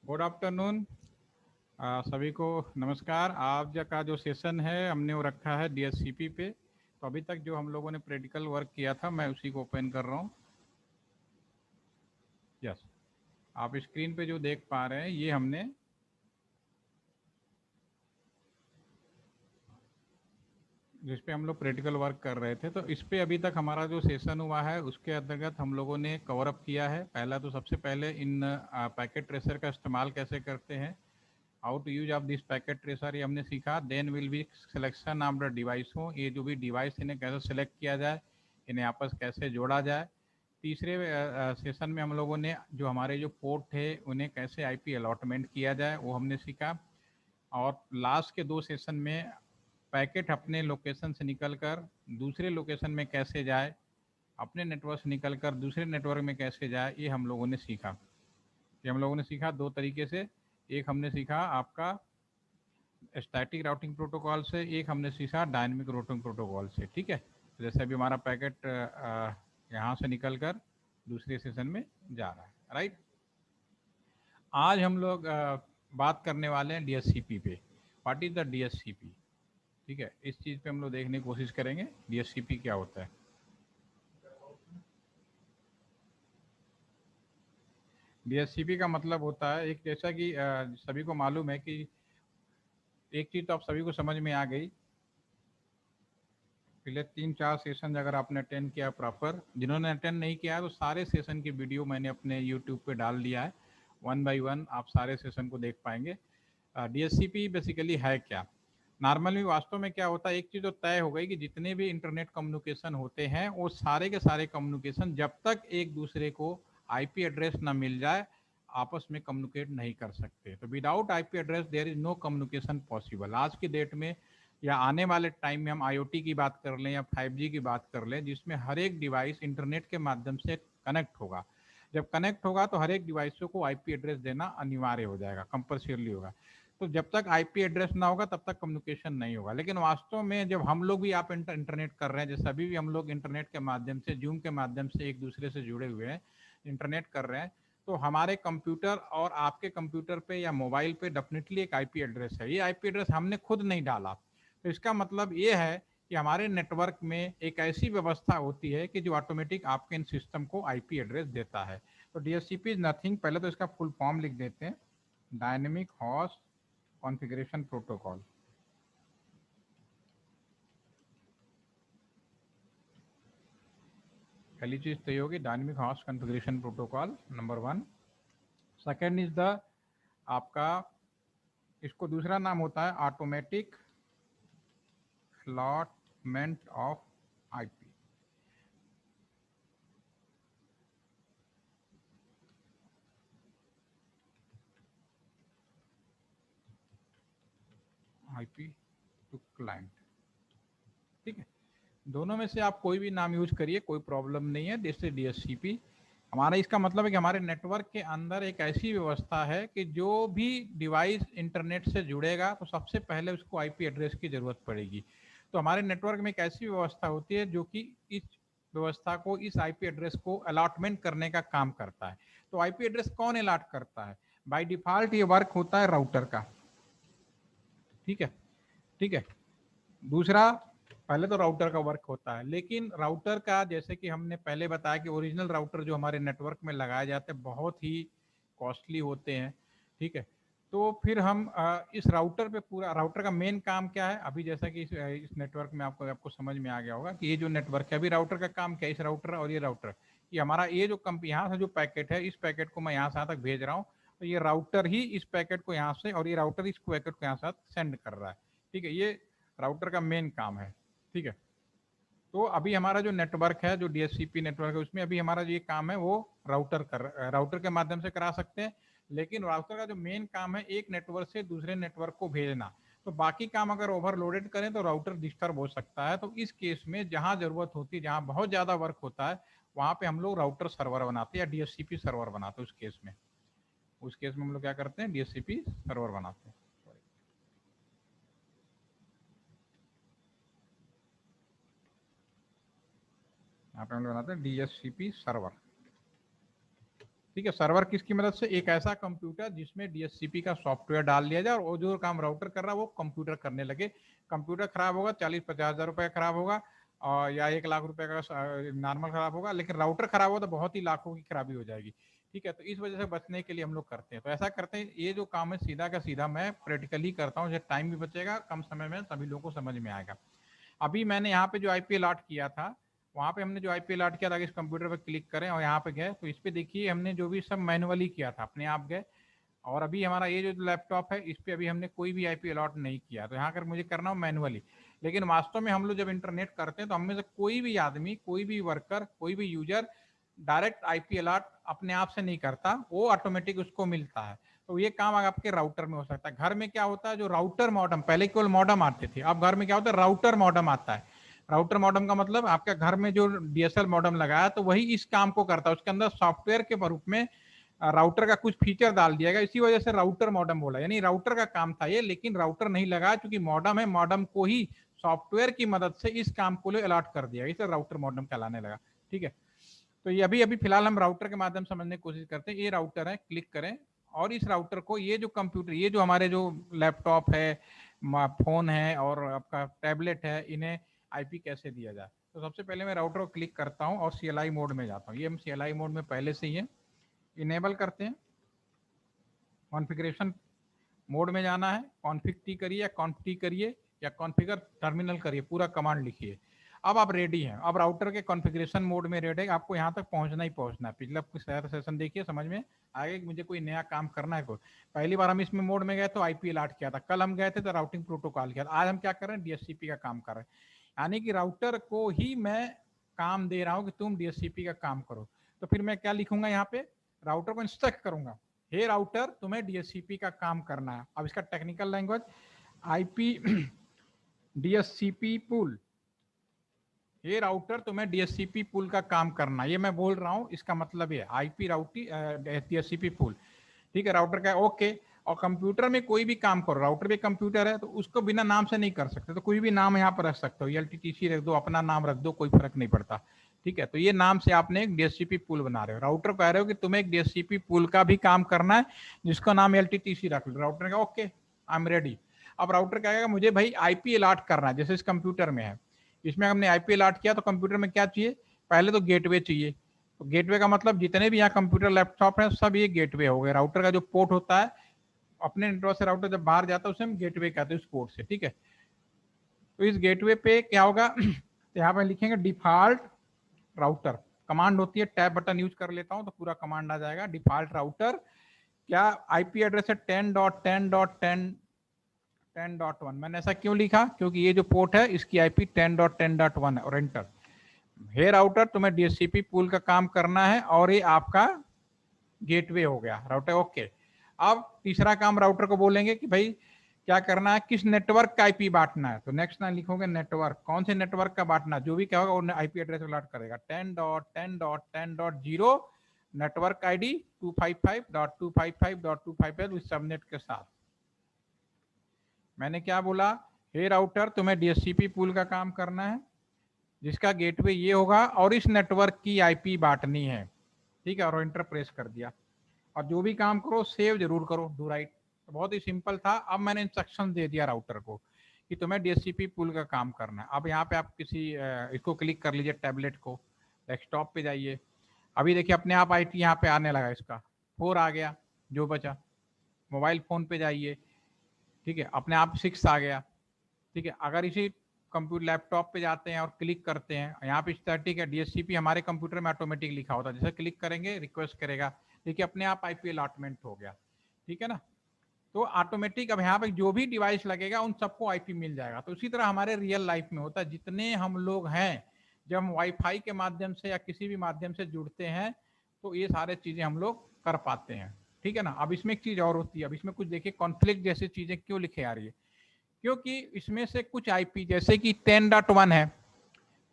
Good afternoon. सभी को नमस्कार। आज का जो सेशन है हमने वो रखा है डीएससीपी पे। तो अभी तक जो हम लोगों ने प्रैक्टिकल वर्क किया था मैं उसी को ओपन कर रहा हूँ। यस, आप स्क्रीन पे जो देख पा रहे हैं ये हमने जिस पे हम लोग प्रैक्टिकल वर्क कर रहे थे, तो इस पे अभी तक हमारा जो सेशन हुआ है उसके अंतर्गत हम लोगों ने कवर अप किया है। पहला तो सबसे पहले इन पैकेट ट्रेसर का इस्तेमाल कैसे करते हैं, how to use of this packet tracer, ये हमने सीखा। Then will be selection of the device हो, ये जो भी डिवाइस इन्हें कैसे सेलेक्ट किया जाए, इन्हें आपस कैसे जोड़ा जाए। तीसरे सेशन में हम लोगों ने जो हमारे जो पोर्ट थे उन्हें कैसे आईपी अलॉटमेंट किया जाए वो हमने सीखा। और लास्ट के दो सेशन में पैकेट अपने लोकेशन से निकलकर दूसरे लोकेशन में कैसे जाए, अपने नेटवर्क से निकलकर दूसरे नेटवर्क में कैसे जाए, ये हम लोगों ने सीखा। ये हम लोगों ने सीखा दो तरीके से। एक हमने सीखा आपका स्टैटिक राउटिंग प्रोटोकॉल से, एक हमने सीखा डायनेमिक राउटिंग प्रोटोकॉल से। ठीक है, तो जैसे अभी हमारा पैकेट यहाँ से निकलकर दूसरे सेशन में जा रहा है, राइट। आज हम लोग बात करने वाले हैं डीएससीपी पे। What is the DSCP? ठीक है, इस चीज़ पे हम लोग देखने की कोशिश करेंगे डीएससीपी क्या होता है। डीएससीपी का मतलब होता है एक, जैसा कि सभी को मालूम है कि एक चीज़ तो आप सभी को समझ में आ गई। पिछले 3-4 सेशन अगर आपने अटेंड किया प्रॉपर, जिन्होंने अटेंड नहीं किया है तो सारे सेशन की वीडियो मैंने अपने यूट्यूब पे डाल दिया है। वन बाय वन आप सारे सेशन को देख पाएंगे। डीएससीपी बेसिकली है क्या। नॉर्मली वास्तव में क्या होता है, एक चीज़ तो तय हो गई कि जितने भी इंटरनेट कम्युनिकेशन होते हैं वो सारे के सारे कम्युनिकेशन जब तक एक दूसरे को आईपी एड्रेस ना मिल जाए आपस में कम्युनिकेट नहीं कर सकते। तो without IP address there is no communication possible. आज की डेट में या आने वाले टाइम में हम आईओटी की बात कर लें या 5G की बात कर लें, जिसमें हर एक डिवाइस इंटरनेट के माध्यम से कनेक्ट होगा। जब कनेक्ट होगा तो हर एक डिवाइसों को आईपी एड्रेस देना अनिवार्य हो जाएगा, कंपल्सरीली होगा। तो जब तक आईपी एड्रेस ना होगा तब तक कम्युनिकेशन नहीं होगा। लेकिन वास्तव में जब हम लोग भी आप इंटरनेट कर रहे हैं, जैसे अभी भी हम लोग इंटरनेट के माध्यम से, जूम के माध्यम से एक दूसरे से जुड़े हुए हैं, इंटरनेट कर रहे हैं, तो हमारे कंप्यूटर और आपके कंप्यूटर पे या मोबाइल पे डेफिनेटली एक आईपी एड्रेस है। ये आईपी एड्रेस हमने खुद नहीं डाला। तो इसका मतलब ये है कि हमारे नेटवर्क में एक ऐसी व्यवस्था होती है कि जो ऑटोमेटिक आपके इन सिस्टम को आईपी एड्रेस देता है। तो डीएचसीपी इज नथिंग, पहले तो इसका फुल फॉर्म लिख देते हैं, डायनेमिक होस्ट कॉन्फ़िगरेशन प्रोटोकॉल। पहली चीज तो ये होगी dynamic host configuration protocol, number one. Second is the आपका, इसको दूसरा नाम होता है automatic allotment of IP. IP to client. ठीक है, दोनों में से आप कोई भी नाम यूज करिए, कोई प्रॉब्लम नहीं है। जैसे डीएचसीपी हमारा, इसका मतलब है कि हमारे नेटवर्क के अंदर एक ऐसी व्यवस्था है कि जो भी डिवाइस इंटरनेट से जुड़ेगा तो सबसे पहले उसको आईपी एड्रेस की जरूरत पड़ेगी। तो हमारे नेटवर्क में एक ऐसी व्यवस्था होती है जो कि इस व्यवस्था को, इस आईपी एड्रेस को अलॉटमेंट करने का काम करता है। तो आईपी एड्रेस कौन अलॉट करता है? बाय डिफॉल्ट ये वर्क होता है राउटर का। ठीक है, ठीक है। दूसरा, पहले तो राउटर का वर्क होता है, लेकिन राउटर का, जैसे कि हमने पहले बताया कि ओरिजिनल राउटर जो हमारे नेटवर्क में लगाए जाते हैं बहुत ही कॉस्टली होते हैं। ठीक है, तो फिर हम इस राउटर पे, पूरा राउटर का मेन काम क्या है, अभी जैसा कि इस नेटवर्क में आपको आपको समझ में आ गया होगा कि ये जो नेटवर्क है, अभी राउटर का काम क्या है, इस राउटर और ये राउटर, ये हमारा ये जो यहाँ से जो पैकेट है, इस पैकेट को मैं यहाँ से यहाँ तक भेज रहा हूँ, तो ये राउटर ही इस पैकेट को यहाँ से, और ये राउटर इस पैकेट को यहाँ से सेंड कर रहा है। ठीक है, ये राउटर का मेन काम है। ठीक है, तो अभी हमारा जो नेटवर्क है, जो डीएचसीपी नेटवर्क है, उसमें अभी हमारा जो ये काम है वो राउटर के माध्यम से करा सकते हैं। लेकिन राउटर का जो मेन काम है एक नेटवर्क से दूसरे नेटवर्क को भेजना। तो बाकी काम अगर ओवरलोडेड करें तो राउटर डिस्टर्ब हो सकता है। तो इस केस में जहां जरूरत होती है, जहां बहुत ज्यादा वर्क होता है, वहां पे हम लोग राउटर सर्वर बनाते हैं या डीएचसीपी सर्वर बनाते हैं। उस केस में हम लोग क्या करते हैं, डीएचसीपी सर्वर बनाते हैं। यहाँ पे हम लोग बनाते हैं डीएचसीपी सर्वर। ठीक है। सर्वर किसकी मदद से? एक ऐसा कंप्यूटर जिसमें डीएचसीपी का सॉफ्टवेयर डाल लिया जाए और जो काम राउटर कर रहा है वो कंप्यूटर करने लगे। कंप्यूटर खराब होगा 40-50 हज़ार रुपये खराब होगा, और या 1 लाख रुपए का नॉर्मल खराब होगा, लेकिन राउटर खराब हो तो बहुत ही लाखों की खराबी हो जाएगी। ठीक है, तो इस वजह से बचने के लिए हम लोग करते हैं। तो ऐसा करते हैं, ये जो काम है सीधा का सीधा मैं प्रैक्टिकली करता हूँ, टाइम भी बचेगा, कम समय में सभी लोगों को समझ में आएगा। अभी मैंने यहाँ पे जो आईपी अलॉट किया था, वहाँ पे हमने जो आईपी अलॉट किया था, इस कंप्यूटर पे क्लिक करें और यहाँ पे गए तो इस पे देखिए हमने जो भी सब मैनुअली किया था, अपने आप गए। और अभी हमारा ये जो लैपटॉप है इस पे अभी हमने कोई भी आईपी अलॉट नहीं किया, तो यहाँ कर मुझे करना हो मैनुअली। लेकिन वास्तव में हम लोग जब इंटरनेट करते हैं तो हम में से कोई भी आदमी, कोई भी वर्कर, कोई भी यूजर डायरेक्ट आईपी अलॉट अपने आप से नहीं करता, वो ऑटोमेटिक उसको मिलता है। तो ये काम आपके राउटर में हो सकता है। घर में क्या होता है, जो राउटर मॉडम, पहले केवल मॉडम आते थे, अब घर में क्या होता है, राउटर मॉडम आता है। राउटर मॉडम का मतलब आपके घर में जो डीएसएल मॉडम लगाया तो वही इस काम को करता है, उसके अंदर सॉफ्टवेयर के रूप में राउटर का कुछ फीचर डाल दिया गया, इसी वजह से राउटर मॉडम बोला। यानी राउटर का काम था ये, लेकिन राउटर नहीं लगा क्योंकि मॉडम है, मॉडम को ही सॉफ्टवेयर की मदद से इस काम को अलॉट कर दिया, इसे राउटर मॉडम कहलाने लगा। ठीक है, तो ये अभी अभी फिलहाल हम राउटर के माध्यम से समझने की कोशिश करते हैं। ये राउटर है, क्लिक करें और इस राउटर को, ये जो कंप्यूटर, ये जो हमारे जो लैपटॉप है, फोन है और आपका टैबलेट है, इन्हें आईपी कैसे दिया जाए। तो सबसे पहले मैं राउटर को क्लिक करता हूं और सीएलआई मोड में जाता हूं। ये हम सीएलआई मोड में पहले से ही है, इनेबल करते हैं। कॉन्फ़िगरेशन मोड में जाना है, कॉन्फ़िग टी करिए या कॉन्फ टी करिए या कॉन्फ़िगर टर्मिनल करिए, पूरा कमांड लिखिए। अब आप रेडी हैं, अब राउटर के कॉन्फ़िगरेशन मोड में रेडी है, आपको यहाँ तक पहुँचना ही पहुँचना है। पिछला सेशन देखिए, समझ में आगे मुझे कोई नया काम करना है। कोई पहली बार हम इसमें मोड में गए तो आईपी अलॉट किया था, कल हम गए थे तो राउटिंग प्रोटोकॉल किया था, आज हम क्या कर रहे हैं, डीएचसीपी का काम कर रहे हैं। यानी कि राउटर को ही मैं काम दे रहा हूँ कि तुम डीएचसीपी का काम करो। तो फिर मैं क्या लिखूंगा, यहाँ पे राउटर को इंस्ट्रक्ट करूंगा, हे राउटर तुम्हें डीएचसीपी का काम करना है। अब इसका technical language IP DHCP pool, ये राउटर तुम्हें डीएचसीपी पूल का काम करना, ये मैं बोल रहा हूँ, इसका मतलब ये आईपी राउटी डीएचसीपी पूल। ठीक है, राउटर का ओके। और कंप्यूटर में कोई भी काम करो, राउटर भी कंप्यूटर है तो उसको बिना नाम से नहीं कर सकते, तो कोई भी नाम यहाँ पर रख सकते हो, एलटीटीसी रख दो, अपना नाम रख दो, कोई फर्क नहीं पड़ता। ठीक है, तो ये नाम से आपने एक डीएचसीपी पूल बना रहे हो, राउटर कह रहे हो कि तुम्हें एक डीएचसीपी पूल का भी काम करना है जिसका नाम एलटीटीसी रख लो। राउटर का ओके, आई एम रेडी। अब राउटर कहेगा मुझे भाई आईपी अलॉट करना है, जैसे इस कंप्यूटर में है, इसमें हमने आईपी अलॉट किया तो कंप्यूटर में क्या चाहिए, पहले तो गेटवे चाहिए। तो गेटवे का मतलब जितने भी यहाँ कंप्यूटर लैपटॉप है सब ये गेटवे हो गए। राउटर का जो पोर्ट होता है, अपने नेटवर्क से राउटर जब बाहर जाता है उसे हम गेटवे कहते हैं, उस पोर्ट से। ठीक है, तो इस गेटवे पे क्या होगा, तो यहाँ पे लिखेंगे डिफॉल्ट राउटर, कमांड होती है, टैब बटन यूज कर लेता हूँ तो पूरा कमांड आ जाएगा। डिफॉल्ट राउटर क्या आईपी एड्रेस है 10.10.10.1। मैंने ऐसा क्यों लिखा, क्योंकि ये जो पोर्ट है इसकी आईपी 10.10.1 है, और एंटर। हे राउटर तुम्हें डीएचसीपी पूल का काम करना है और ये आपका गेटवे हो गया, राउटर ओके। अब तीसरा काम राउटर को बोलेंगे कि भाई क्या करना है, किस नेटवर्क का आईपी बांटना है। तो नेक्स्ट लाइन लिखोगे नेटवर्क, कौन से नेटवर्क का बांटना, जो भी क्या होगा वो आईपी एड्रेस अलॉट करेगा। 10.10.10.0 नेटवर्क आईडी 255.255.255 उस सबनेट के साथ। मैंने क्या बोला, हे राउटर तुम्हें डीएचसीपी पूल का काम करना है जिसका गेटवे ये होगा और इस नेटवर्क की आईपी बांटनी है। ठीक है, और एंटर प्रेस कर दिया। और जो भी काम करो सेव जरूर करो, डू राइट। तो बहुत ही सिंपल था। अब मैंने इंस्ट्रक्शन दे दिया राउटर को कि तुम्हें डीएचसीपी पूल का काम करना है। अब यहाँ पे आप किसी इसको क्लिक कर लीजिए, टैबलेट को, डेस्कटॉप पे जाइए। अभी देखिए अपने आप आईटी यहाँ पे आने लगा, इसका 4 आ गया जो बचा। मोबाइल फोन पे जाइए, ठीक है, अपने आप 6 आ गया। ठीक है, अगर इसी कंप्यूटर लैपटॉप पे जाते हैं और क्लिक करते हैं, यहाँ पे स्टैटिक है, डीएचसीपी हमारे कंप्यूटर में ऑटोमेटिक लिखा होता है, जैसे क्लिक करेंगे रिक्वेस्ट करेगा, देखिए अपने आप आईपी अलॉटमेंट हो गया। ठीक है ना, तो ऑटोमेटिक अब यहाँ पे जो भी डिवाइस लगेगा उन सबको आईपी मिल जाएगा। तो उसी तरह हमारे रियल लाइफ में होता है, जितने हम लोग हैं, जब हम वाईफाई के माध्यम से या किसी भी माध्यम से जुड़ते हैं तो ये सारे चीजें हम लोग कर पाते हैं। ठीक है ना, अब इसमें एक चीज और होती है, अब इसमें कुछ देखिए कॉन्फ्लिक्ट जैसी चीजें क्यों लिखे आ रही है, क्योंकि इसमें से कुछ आईपी जैसे कि 10.1 है,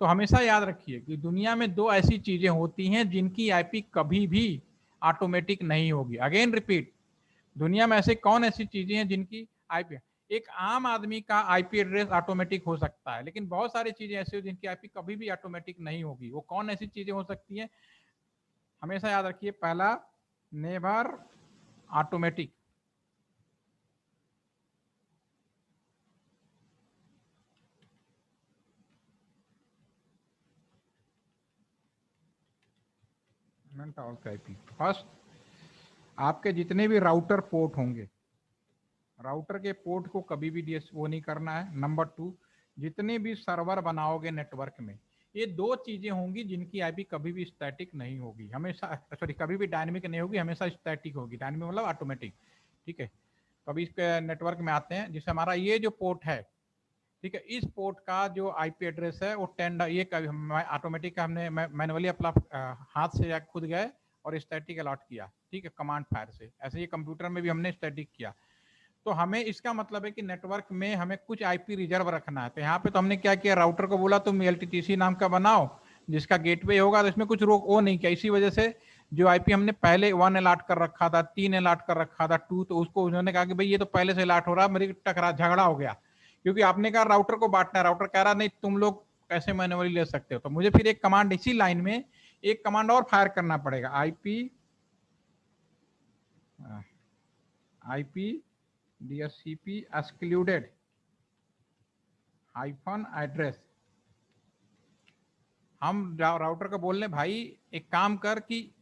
तो हमेशा याद रखिए कि दुनिया में 2 ऐसी चीजें होती हैं जिनकी आईपी कभी भी ऑटोमेटिक नहीं होगी। अगेन रिपीट, दुनिया में ऐसे कौन ऐसी चीजें हैं जिनकी आईपी, एक आम आदमी का आईपी एड्रेस ऑटोमेटिक हो सकता है, लेकिन बहुत सारी चीजें ऐसी हो जिनकी आईपी कभी भी ऑटोमेटिक नहीं होगी। वो कौन ऐसी चीजें हो सकती हैं, हमेशा याद रखिए, पहला नेवर ऑटोमेटिक। फर्स्ट, आपके जितने भी राउटर पोर्ट होंगे, राउटर के पोर्ट को कभी भी डीएस वो नहीं करना है। नंबर 2, जितने भी सर्वर बनाओगे नेटवर्क में, ये 2 चीजें होंगी जिनकी आईपी कभी भी स्टैटिक नहीं होगी, हमेशा, सॉरी, कभी भी डायनेमिक नहीं होगी, हमेशा स्टैटिक होगी। डायनेमिक मतलब ऑटोमेटिक, ठीक है। तो अभी इसके नेटवर्क में आते हैं, जिससे हमारा ये जो पोर्ट है, ठीक है, इस पोर्ट का जो आईपी एड्रेस है वो 10, ये ऑटोमेटिक हमने मैनुअली अपना हाथ से खुद गए और स्टैटिक अलॉट किया, ठीक है, कमांड फायर से। ऐसे ही कंप्यूटर में भी हमने स्टैटिक किया। तो हमें इसका मतलब है कि नेटवर्क में हमें कुछ आईपी रिजर्व रखना है। तो यहाँ पे तो हमने क्या किया, राउटर को बोला तुम एलटीटीसी नाम का बनाओ जिसका गेटवे होगा, तो इसमें कुछ रोक वो नहीं किया। इसी वजह से जो आईपी हमने पहले 1 अलॉट कर रखा था, 3 अलॉट कर रखा था, 2, तो उसको उन्होंने कहा कि भाई ये तो पहले से अलॉट हो रहा है, मेरी टकरा झगड़ा हो गया, क्योंकि आपने कहा राउटर को बांटना है, राउटर कह रहा नहीं तुम लोग कैसे मैन्युअली ले सकते हो। तो मुझे फिर एक कमांड, इसी लाइन में एक कमांड और फायर करना पड़ेगा, IP DHCP excluded hyphen address. हम राउटर को बोल रहे भाई एक काम कर कि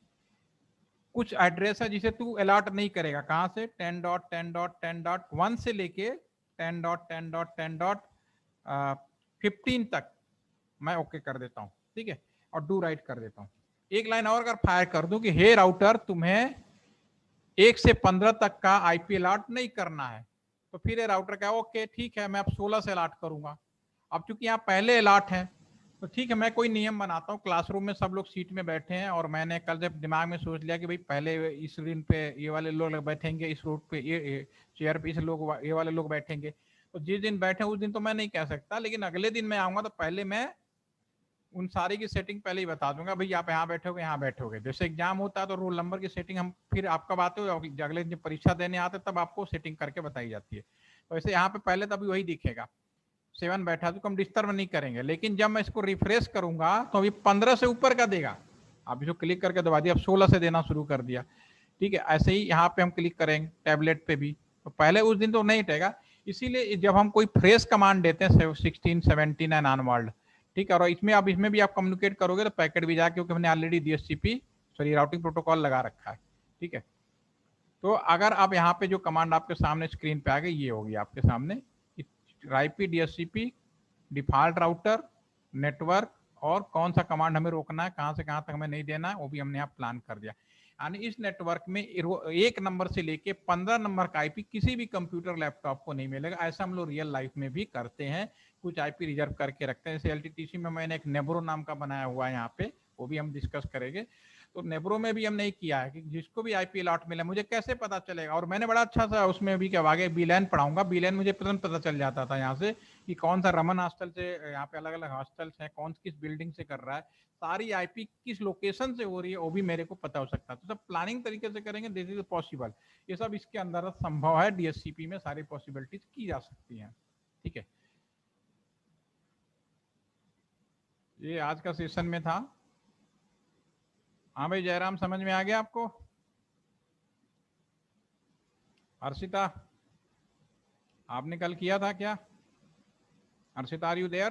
कुछ एड्रेस है जिसे तू अलॉट नहीं करेगा, कहां से, 10.10.10.1 से लेके 10.10.10.15 तक मैं ओके कर देता हूं, ठीक है, और डू राइट कर देता हूं। एक लाइन और अगर फायर कर दूं कि हे राउटर तुम्हें 1 से 15 तक का आईपी अलॉट नहीं करना है, तो फिर ये राउटर क्या, ओके ठीक है मैं अब 16 से अलॉट करूंगा। अब चूंकि यहाँ पहले अलॉट है, तो ठीक है मैं कोई नियम बनाता हूँ, क्लासरूम में सब लोग सीट में बैठे हैं और मैंने कल जब दिमाग में सोच लिया कि भाई पहले इस रीन पे ये वाले लोग बैठेंगे, इस रोड पे ये चेयर पे इस लोग ये वाले लोग बैठेंगे, तो जिस दिन बैठे उस दिन तो मैं नहीं कह सकता, लेकिन अगले दिन मैं आऊंगा तो पहले मैं उन सारी की सेटिंग पहले ही बता दूंगा, भाई आप यहाँ बैठोगे यहाँ बैठोगे। जैसे एग्जाम होता है तो रोल नंबर की सेटिंग हम फिर आपका बात हो, अगले दिन परीक्षा देने आते तब आपको सेटिंग करके बताई जाती है। तो ऐसे यहाँ पे पहले तभी वही दिखेगा 7 बैठा, तो हम डिस्टर्ब नहीं करेंगे। लेकिन जब मैं इसको रिफ्रेश करूंगा तो अभी 15 से ऊपर का देगा, आप इसको क्लिक करके दबा दिया, अब 16 से देना शुरू कर दिया, ठीक है। ऐसे ही यहाँ पे हम क्लिक करेंगे टैबलेट पे भी, तो पहले उस दिन तो नहीं हटेगा। इसीलिए जब हम कोई फ्रेश कमांड देते हैं 16, 17 एंड ऑनवर्ड, ठीक है, और इसमें भी आप कम्युनिकेट करोगे तो पैकेट भी जाए, क्योंकि हमने already DHCP sorry routing protocol लगा रखा है, ठीक है। तो अगर आप यहाँ पे जो कमांड आपके सामने स्क्रीन पे आ गई, ये होगी आपके सामने IP DHCP default router network, और कौन सा कमांड हमें रोकना है, कहां से कहां तक हमें नहीं देना है, वो भी हमने यहाँ प्लान कर दिया। यानी इस नेटवर्क में 1 नंबर से लेके 15 नंबर का आईपी किसी भी कंप्यूटर लैपटॉप को नहीं मिलेगा। ऐसा हम लोग रियल लाइफ में भी करते हैं, कुछ आईपी रिजर्व करके रखते हैं। जैसे एलटीटीसी में मैंने एक नेब्रो नाम का बनाया हुआ है यहाँ पे, वो भी हम डिस्कस करेंगे। तो नेब्रो में भी हमने किया है कि जिसको भी आईपी अलॉट मिला मुझे कैसे पता चलेगा, और मैंने बड़ा अच्छा सा उसमें भी क्या आगे बीलैन पढ़ाऊंगा, बीलैन मुझे तुरंत पता चल जाता था यहाँ से कि कौन सा रमन हॉस्टल से, यहाँ पे अलग अलग हॉस्टल्स हैं, कौन किस बिल्डिंग से कर रहा है, सारी आईपी किस लोकेशन से हो रही है वो भी मेरे को पता हो सकता है। तो सब प्लानिंग तरीके से करेंगे, दिस इज पॉसिबल, ये सब इसके अंदर संभव है, DHCP में सारी पॉसिबिलिटीज की जा सकती हैं, ठीक है। ये आज का सेशन में था। हाँ भाई जयराम, समझ में आ गया आपको? अर्षिता, आपने कल किया था क्या? Arshita are you there?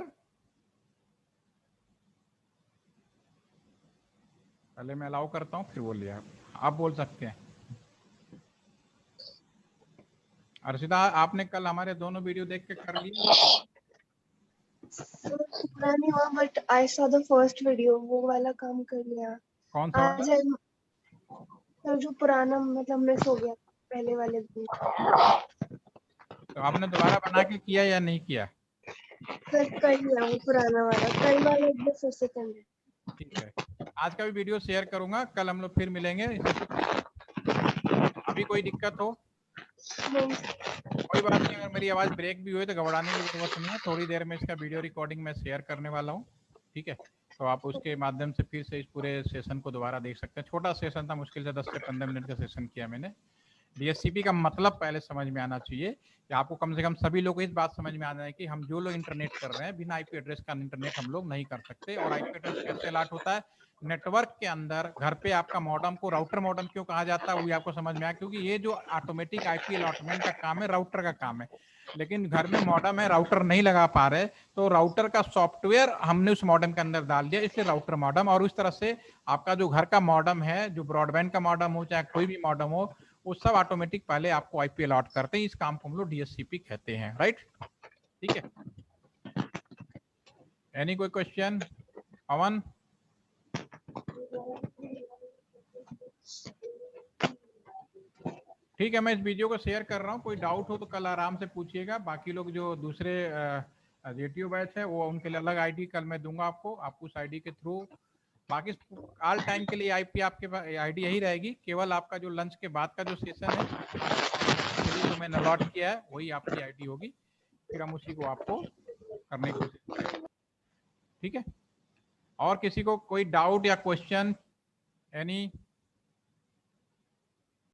पहले मैं अलाउ करता हूँ फिर बोलिए, आप बोल सकते हैं। अर्षिता, आपने कल हमारे दोनों वीडियो देख के कर लिया? पूरा नहीं हुआ, but I saw the first video, वो वाला काम कर लिया। कौन सा वाला? सर जो पुराना मतलब मिस हो गया पहले वाले दिन। तो आपने दोबारा बना के किया या नहीं किया? सर कर लिया वो पुराना वाला, कल वाला एक बार फिर से करना। ठीक है, आज का भी वीडियो शेयर करूंगा, कल हम लोग फिर मिलेंगे। अभी कोई दिक्कत हो? कोई बात नहीं, अगर मेरी आवाज ब्रेक भी हुई तो घबराने की जरूरत नहीं है, थोड़ी देर में इसका वीडियो रिकॉर्डिंग मैं शेयर करने वाला हूँ, ठीक है। तो आप उसके माध्यम से फिर से इस पूरे सेशन को दोबारा देख सकते हैं। छोटा सेशन था, मुश्किल से 10 से 15 मिनट का सेशन किया मैंने, DHCP का मतलब पहले समझ में आना चाहिए कि आपको कम से कम सभी लोग को इस बात समझ में आना है कि हम जो लोग इंटरनेट कर रहे हैं बिना आईपी एड्रेस का इंटरनेट हम लोग नहीं कर सकते। और आईपी एड्रेस कैसे अलॉट होता है? नेटवर्क के अंदर घर पे आपका मॉडम को राउटर मॉडम क्यों कहा जाता है वो भी आपको समझ में आया, क्योंकि ये जो ऑटोमेटिक आईपी अलॉटमेंट का काम है राउटर का काम है। लेकिन घर में मॉडम है, राउटर नहीं लगा पा रहे, तो राउटर का सॉफ्टवेयर हमने उस मॉडम के अंदर डाल दिया, इसलिए राउटर मॉडम। और उस तरह से आपका जो घर का मॉडम है, जो ब्रॉडबैंड का मॉडम हो चाहे कोई भी मॉडम हो, वो सब ऑटोमेटिक पहले आपको आईपी अलॉट करते हैं। इस काम को हम लोग डीएचसीपी कहते हैं, राइट? ठीक है, एनी कोई क्वेश्चन? पवन? ठीक है, मैं इस वीडियो को शेयर कर रहा हूँ, कोई डाउट हो तो कल आराम से पूछिएगा। बाकी लोग जो दूसरे रेडियो बैच है वो उनके लिए अलग आईडी कल मैं दूंगा आपको, आप उस आईडी के थ्रू। बाकी ऑल टाइम के लिए आईपी आपके पास आईडी यही रहेगी, केवल आपका जो लंच के बाद का जो सेशन है जो मैंने अलॉट किया है वही आपकी आईडी होगी, फिर हम उसी को आपको करने की कोशिश करेंगे। ठीक है, और किसी को कोई डाउट या क्वेश्चन? एनी?